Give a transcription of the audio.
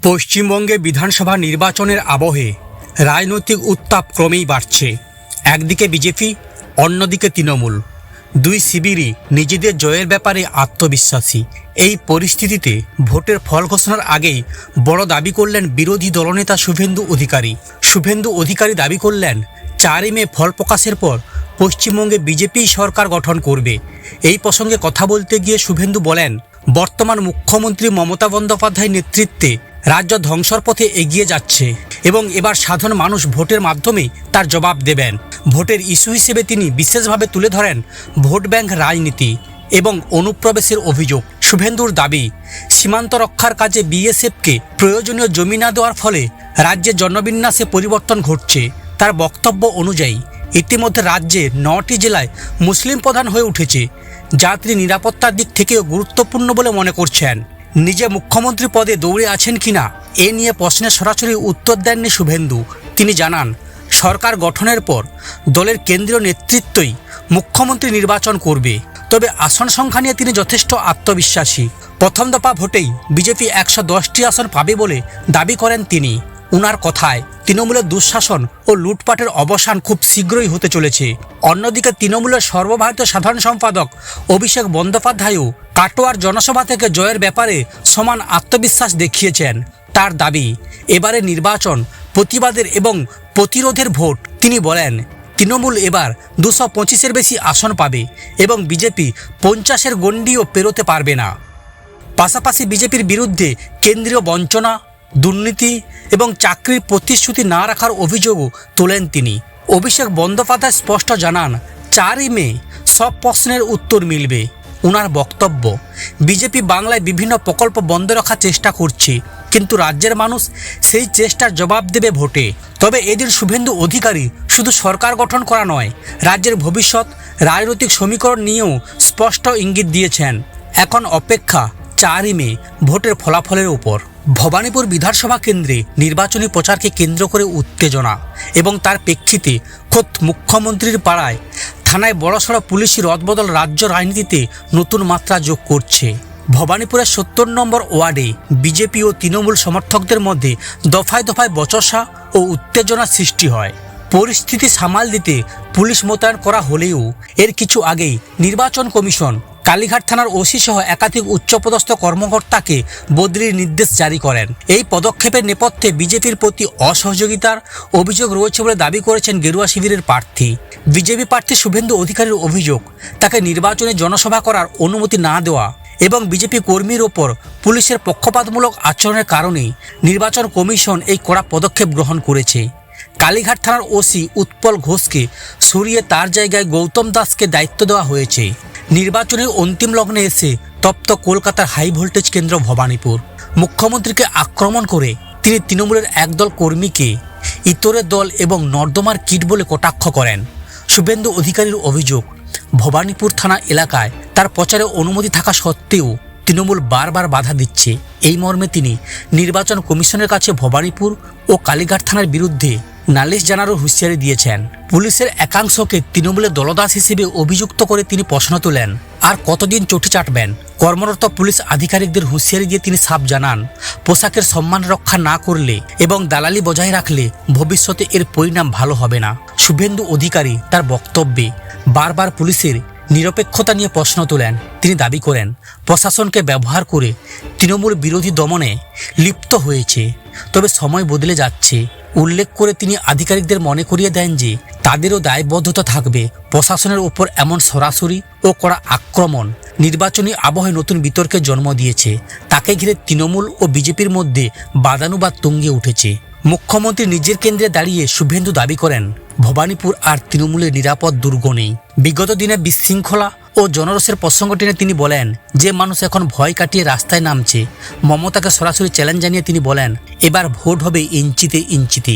পশ্চিমবঙ্গে বিধানসভা নির্বাচনের আবহে রাজনৈতিক উত্তাপ ক্রমেই বাড়ছে। একদিকে বিজেপি, অন্যদিকে তৃণমূল। দুই শিবিরই নিজেদের জয়ের ব্যাপারে আত্মবিশ্বাসী। এই পরিস্থিতিতে ভোটের ফল ঘোষণার আগেই বড় দাবি করলেন বিরোধী দলনেতা শুভেন্দু অধিকারী দাবি করলেন 4 মে ফল প্রকাশের পর পশ্চিমবঙ্গে বিজেপি সরকার গঠন করবে। এই প্রসঙ্গে কথা বলতে গিয়ে শুভেন্দু বলেন, বর্তমান মুখ্যমন্ত্রী মমতা বন্দ্যোপাধ্যায়ের নেতৃত্বে রাজ্য ধ্বংসর পথে এগিয়ে যাচ্ছে এবং এবার সাধারণ মানুষ ভোটের মাধ্যমেই তার জবাব দেবেন। ভোটের ইস্যু হিসেবে তিনি বিশেষভাবে তুলে ধরেন ভোট ব্যাংক রাজনীতি এবং অনুপ্রবেশের অভিযোগ। শুভেন্দুর দাবি, সীমান্ত রক্ষার কাজে বিএসএফকে প্রয়োজনীয় জমি না দেওয়ার ফলে রাজ্যের জনবিন্যাসে পরিবর্তন ঘটছে। তার বক্তব্য অনুযায়ী ইতিমধ্যে রাজ্যে 9টি জেলায় মুসলিম প্রধান হয়ে উঠেছে, যা তিনি নিরাপত্তার দিক থেকেও গুরুত্বপূর্ণ বলে মনে করছেন। নিজে মুখ্যমন্ত্রী পদে দৌড়ে আছেন কিনা এ নিয়ে প্রশ্নের সরাসরি উত্তর দেননি শুভেন্দু। তিনি জানান, সরকার গঠনের পর দলের কেন্দ্রীয় নেতৃত্বই মুখ্যমন্ত্রী নির্বাচন করবে। তবে আসন সংখ্যা নিয়ে তিনি যথেষ্ট আত্মবিশ্বাসী। প্রথম দফা ভোটেই বিজেপি 110টি আসন পাবে বলে দাবি করেন তিনি। উনার কথায় তৃণমূলের দুঃশাসন ও লুটপাটের অবসান খুব শীঘ্রই হতে চলেছে। অন্যদিকে তৃণমূলের সর্বভারতীয় সাধারণ সম্পাদক অভিষেক বন্দ্যোপাধ্যায়ও কাটোয়ার জনসভা থেকে জয়ের ব্যাপারে সমান আত্মবিশ্বাস দেখিয়েছেন। তার দাবি, এবারে নির্বাচন প্রতিবাদের এবং প্রতিরোধের ভোট। তিনি বলেন, তৃণমূল এবার 225-এর বেশি আসন পাবে এবং বিজেপি 50-এর গণ্ডিও পেরোতে পারবে না। পাশাপাশি বিজেপির বিরুদ্ধে কেন্দ্রীয় বঞ্চনা, দুর্নীতি এবং চাকরির প্রতিশ্রুতি না রাখার অভিযোগও তোলেন তিনি। অভিষেক বন্দ্যোপাধ্যায় স্পষ্ট জানান, 4 মে সব প্রশ্নের উত্তর মিলবে। উনার বক্তব্য, বিজেপি বাংলায় বিভিন্ন প্রকল্প বন্ধ রাখার চেষ্টা করছে, কিন্তু রাজ্যের মানুষ সেই চেষ্টার জবাব দেবে ভোটে। তবে এদিন শুভেন্দু অধিকারী শুধু সরকার গঠন করা নয়, রাজ্যের ভবিষ্যৎ রাজনৈতিক সমীকরণ নিয়েও স্পষ্ট ইঙ্গিত দিয়েছেন। এখন অপেক্ষা 4 মে ভোটের ফলাফলের উপর। ভবানীপুর বিধানসভা কেন্দ্রে নির্বাচনী প্রচারকে কেন্দ্র করে উত্তেজনা এবং তার প্রেক্ষিতে খোদ মুখ্যমন্ত্রীর পাড়ায় থানায় বড়সড় পুলিশি রদবদল রাজ্য রাজনীতিতে নতুন মাত্রা যোগ করছে। ভবানীপুরের 70 নম্বর ওয়ার্ডে বিজেপি ও তৃণমূল সমর্থকদের মধ্যে দফায় দফায় বচসা ও উত্তেজনার সৃষ্টি হয়। পরিস্থিতি সামাল দিতে পুলিশ মোতায়েন করা হলেও এর কিছু আগেই নির্বাচন কমিশন কালীঘাট থানার ওসি সহ একাধিক উচ্চপদস্থ কর্মকর্তাকে বদলির নির্দেশ জারি করেন। এই পদক্ষেপের নেপথ্যে বিজেপির প্রতি অসহযোগিতার অভিযোগ রয়েছে বলে দাবি করেছেন গেরুয়া শিবিরের প্রার্থী। বিজেপি প্রার্থী শুভেন্দু অধিকারীর অভিযোগ, তাকে নির্বাচনে জনসভা করার অনুমতি না দেওয়া এবং বিজেপি কর্মীর ওপর পুলিশের পক্ষপাতমূলক আচরণের কারণেই নির্বাচন কমিশন এই কড়া পদক্ষেপ গ্রহণ করেছে। কালীঘাট থানার ওসি উৎপল ঘোষকে সরিয়ে তার জায়গায় গৌতম দাসকে দায়িত্ব দেওয়া হয়েছে। নির্বাচনের অন্তিম লগ্নে এসে তপ্ত কলকাতার হাই ভোল্টেজ কেন্দ্র ভবানীপুর। মুখ্যমন্ত্রীকে আক্রমণ করে তিনি তৃণমূলের একদল কর্মীকে ইতরের দল এবং নর্দমার কিট বলে কটাক্ষ করেন। শুভেন্দু অধিকারীর অভিযোগ, ভবানীপুর থানা এলাকায় তার প্রচারে অনুমতি থাকা সত্ত্বেও তৃণমূল বারবার বাধা দিচ্ছে। এই মর্মে তিনি নির্বাচন কমিশনের কাছে ভবানীপুর ও কালীঘাট থানার বিরুদ্ধে নালিশ জানারও হুঁশিয়ারি দিয়েছেন। পুলিশের একাংশকে তৃণমূলের দলদাস হিসেবে অভিযুক্ত করে তিনি প্রশ্ন তোলেন, আর কতদিন চটি চাটবেন? কর্মরত পুলিশ আধিকারিকদের হুঁশিয়ারি দিয়ে তিনি সাফ জানান, পোশাকের সম্মান রক্ষা না করলে এবং দালালি বজায় রাখলে ভবিষ্যতে এর পরিণাম ভালো হবে না। শুভেন্দু অধিকারী তার বক্তব্যে বারবার পুলিশের নিরপেক্ষতা নিয়ে প্রশ্ন তোলেন। তিনি দাবি করেন, প্রশাসনকে ব্যবহার করে তৃণমূল বিরোধী দমনে লিপ্ত হয়েছে, তবে সময় বদলে যাচ্ছে। উল্লেখ করে তিনি আধিকারিকদের মনে করিয়ে দেন যে তাদেরও দায়বদ্ধতা থাকবে। প্রশাসনের উপর এমন সরাসরি ও কড়া আক্রমণ নির্বাচনী আবহে নতুন বিতর্কের জন্ম দিয়েছে। তাকে ঘিরে তৃণমূল ও বিজেপির মধ্যে বাদানুবাদ তুঙ্গে উঠেছে। মুখ্যমন্ত্রী নিজের কেন্দ্রে দাঁড়িয়ে শুভেন্দু দাবি করেন, ভবানীপুর আর তৃণমূলের নিরাপদ দুর্গ নেই। বিগত দিনে বিশৃঙ্খলা ও জনরোষের প্রসঙ্গ টেনে তিনি বলেন, যে মানুষ এখন ভয় কাটিয়ে রাস্তায় নামছে। মমতাকে সরাসরি চ্যালেঞ্জ জানিয়ে তিনি বলেন, এবার ভোট হবে ইঞ্চিতে ইঞ্চিতে।